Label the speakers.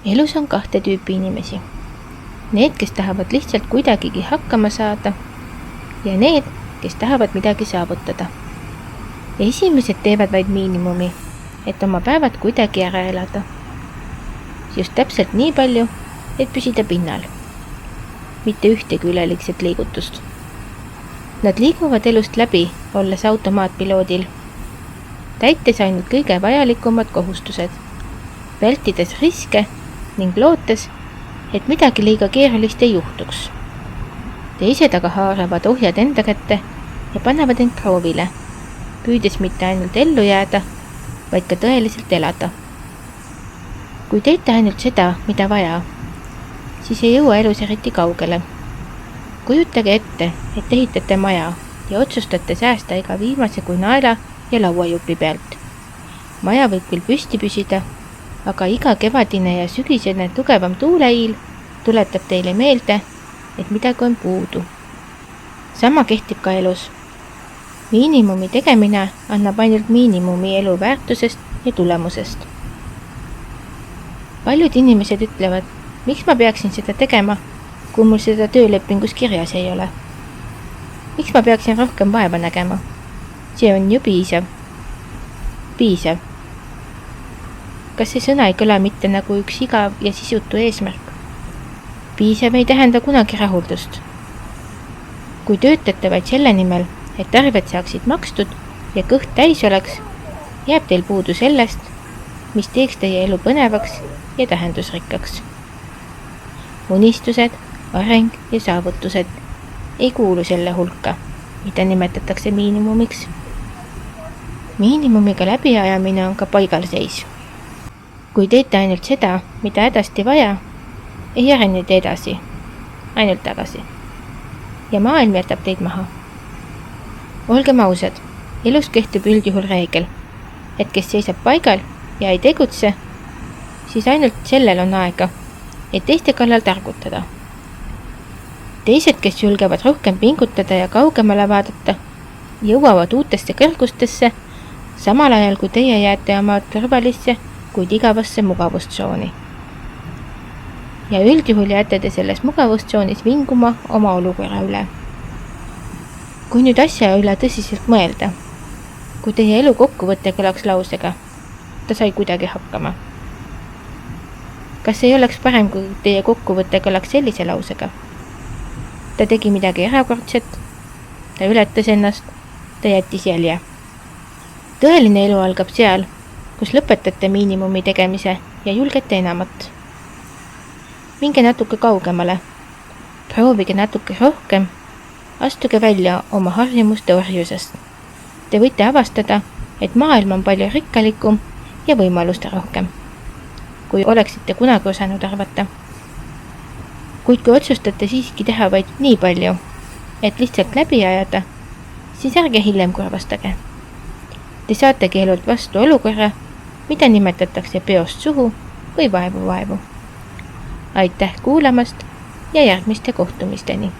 Speaker 1: Elus on kahte tüüpi inimesi. Need, kes tahavad lihtsalt kuidagigi hakkama saada ja need, kes tahavad midagi saavutada. Esimesed teevad vaid miinimumi, et oma päevad kuidagi ära elada. Just täpselt nii palju, et püsida pinnal. Mitte ühtegi üleliigset liigutust. Nad liiguvad elust läbi, olles automaatpiloodil, täites ainult kõige vajalikumad kohustused, vältides riske ning lootes, et midagi liiga keerulist ei juhtuks. Teised aga haaravad ohjad enda kätte ja panevad end proovile, püüdes mitte ainult ellu jääda, vaid ka tõeliselt elada. Kui teete ainult seda, mida vaja, siis ei jõua elus eriti kaugele. Kujutage ette, et ehitate maja ja otsustate säästa iga viimase kui naela ja lauajupi pealt. Maja võib küll püsti püsida, aga iga kevadine ja sügisene tugevam tuuleiil tuletab teile meelde, et midagi on puudu. Sama kehtib ka elus. Miinimumi tegemine annab ainult miinimumi elu väärtusest ja tulemusest. Paljud inimesed ütlevad, miks ma peaksin seda tegema, kui mul seda töölepingus kirjas ei ole. Miks ma peaksin rohkem vaeva nägema? See on ju piisav. Piisav. Kas see sõna ei kõla mitte nagu üks igav ja sisutu eesmärk? Piisav ei tähenda kunagi rahuldust. Kui töötate vaid selle nimel, et arved saaksid makstud ja kõht täis oleks, jääb teil puudu sellest, mis teeks teie elu põnevaks ja tähendusrikkaks. Unistused, areng ja saavutused ei kuulu selle hulka, mida nimetatakse miinimumiks. Miinimumiga läbiajamine on ka paigalseis. Kui teete ainult seda, mida hädasti vaja, ei arene te edasi, ainult tagasi. Ja maailm jätab teid maha. Olgem ausad, elus kehtib üldjuhul reegel, et kes seisab paigal ja ei tegutse, siis ainult sellel on aega, et teiste kallal targutada. Teised, kes julgevad rohkem pingutada ja kaugemale vaadata, jõuavad uutesse kõrgustesse, samal ajal kui teie jääte oma turvalisse, kuid igavasse mugavustsooni. Ja üldjuhul jääte te selles mugavustsoonis vinguma oma olukorra üle. Kui nüüd asja üle tõsiselt mõelda, kui teie elu kokkuvõte kõlaks lausega, ta sai kuidagi hakkama. Kas ei oleks parem, kui teie kokkuvõte kõlaks sellise lausega? Ta tegi midagi erakordset, ta ületas ennast, ta jättis jälje. Tõeline elu algab seal, kus lõpetate miinimumi tegemise ja julgete enamat. Minge natuke kaugemale, proovige natuke rohkem, astuge välja oma harjumuste orjusest. Te võite avastada, et maailm on palju rikkalikum ja võimaluste rohkem, kui oleksite kunagi osanud arvata. Kuid kui otsustate siiski teha vaid nii palju, et lihtsalt läbi ajada, siis ärge hiljem kurvastage. Te saategi elult vastu olukorra, mida nimetatakse peost suhu või vaevu. Aitäh kuulamast ja järgmiste kohtumisteni!